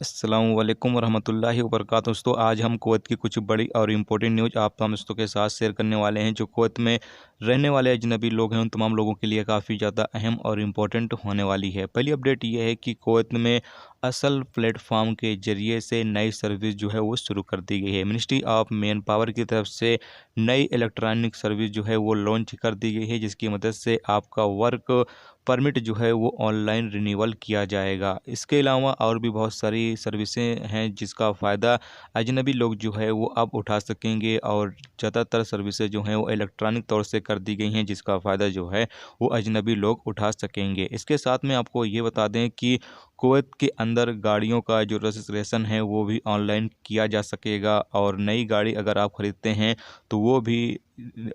अस्सलामु अलैकुम वरहमतुल्लाहि वबरकातुहू। दोस्तों आज हम कुवैत की कुछ बड़ी और इम्पोर्टेंट न्यूज़ आप तमाम दोस्तों के साथ शेयर करने वाले हैं। जो कुवैत में रहने वाले अजनबी लोग हैं उन तमाम लोगों के लिए काफ़ी ज़्यादा अहम और इम्पोर्टेंट होने वाली है। पहली अपडेट ये है कि कुवैत में असल प्लेटफॉर्म के जरिए से नई सर्विस जो है वो शुरू कर दी गई है। मिनिस्ट्री ऑफ मैन पावर की तरफ से नई इलेक्ट्रॉनिक सर्विस जो है वो लॉन्च कर दी गई है, जिसकी मदद से आपका वर्क परमिट जो है वो ऑनलाइन रिन्यूअल किया जाएगा। इसके अलावा और भी बहुत सारी सर्विसें हैं जिसका फ़ायदा अजनबी लोग जो है वो अब उठा सकेंगे, और ज़्यादातर सर्विसेज जो हैं वो इलेक्ट्रॉनिक तौर से कर दी गई हैं जिसका फ़ायदा जो है वो अजनबी लोग उठा सकेंगे। इसके साथ में आपको ये बता दें कि कुवैत के अंदर गाड़ियों का जो रजिस्ट्रेशन है वो भी ऑनलाइन किया जा सकेगा, और नई गाड़ी अगर आप ख़रीदते हैं तो वो भी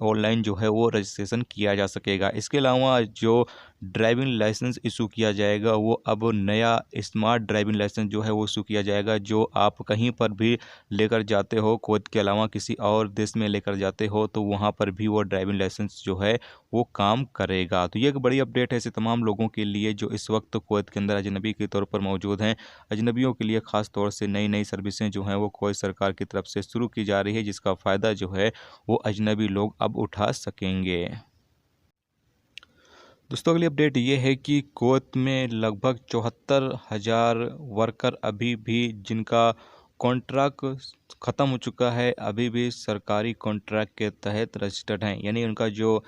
ऑनलाइन जो है वो रजिस्ट्रेशन किया जा सकेगा। इसके अलावा जो ड्राइविंग लाइसेंस इशू किया जाएगा वो अब नया स्मार्ट ड्राइविंग लाइसेंस जो है वो इशू किया जाएगा, जो आप कहीं पर भी लेकर जाते हो, कुवैत के अलावा किसी और देश में लेकर जाते हो तो वहाँ पर भी वो ड्राइविंग लाइसेंस जो है वो काम करेगा। तो ये एक बड़ी अपडेट है ऐसे तमाम लोगों के लिए जो इस वक्त कुवैत के अंदर अजनबी के तौर पर मौजूद हैं। अजनबियों के लिए ख़ास तौर से नई नई सर्विसें जो हैं वो कुवैत सरकार की तरफ से शुरू की जा रही है, जिसका फ़ायदा जो है वो अजनबी लोग अब उठा सकेंगे। दोस्तों अगली अपडेट ये है कि कुवैत में लगभग 74,000 वर्कर अभी भी जिनका कॉन्ट्रैक्ट ख़त्म हो चुका है अभी भी सरकारी कॉन्ट्रैक्ट के तहत रजिस्टर्ड हैं, यानी उनका जो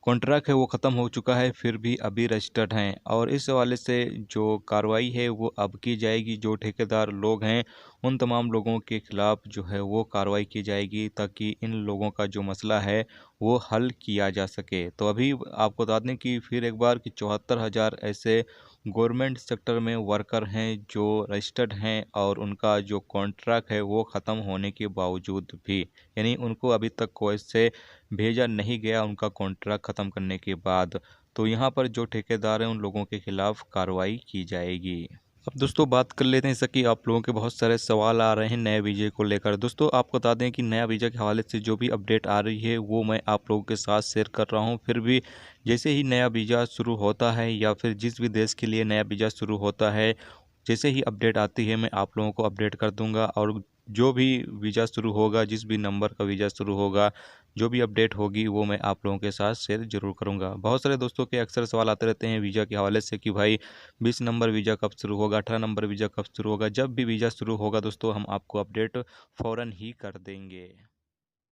कॉन्ट्रैक्ट है वो ख़त्म हो चुका है फिर भी अभी रजिस्टर्ड हैं। और इस हवाले से जो कार्रवाई है वो अब की जाएगी। जो ठेकेदार लोग हैं उन तमाम लोगों के ख़िलाफ़ जो है वो कार्रवाई की जाएगी ताकि इन लोगों का जो मसला है वो हल किया जा सके। तो अभी आपको बता दें कि फिर एक बार कि 74,000 ऐसे गवर्नमेंट सेक्टर में वर्कर हैं जो रजिस्टर्ड हैं, और उनका जो कॉन्ट्रैक्ट है वो ख़त्म होने के बावजूद भी, यानी उनको अभी तक कोई से भेजा नहीं गया उनका कॉन्ट्रैक्ट ख़त्म करने के बाद। तो यहाँ पर जो ठेकेदार हैं उन लोगों के ख़िलाफ़ कार्रवाई की जाएगी। अब दोस्तों बात कर लेते हैं, जैसा कि आप लोगों के बहुत सारे सवाल आ रहे हैं नए वीज़े को लेकर। दोस्तों आपको बता दें कि नया वीज़ा के हवाले से जो भी अपडेट आ रही है वो मैं आप लोगों के साथ शेयर कर रहा हूं। फिर भी जैसे ही नया वीज़ा शुरू होता है या फिर जिस भी देश के लिए नया वीज़ा शुरू होता है, जैसे ही अपडेट आती है मैं आप लोगों को अपडेट कर दूंगा। और जो भी वीज़ा शुरू होगा, जिस भी नंबर का वीज़ा शुरू होगा, जो भी अपडेट होगी वो मैं आप लोगों के साथ शेयर ज़रूर करूंगा। बहुत सारे दोस्तों के अक्सर सवाल आते रहते हैं वीज़ा के हवाले से कि भाई 20 नंबर वीज़ा कब शुरू होगा, 18 नंबर वीज़ा कब शुरू होगा। जब भी वीज़ा शुरू होगा दोस्तों हम आपको अपडेट फ़ौरन ही कर देंगे।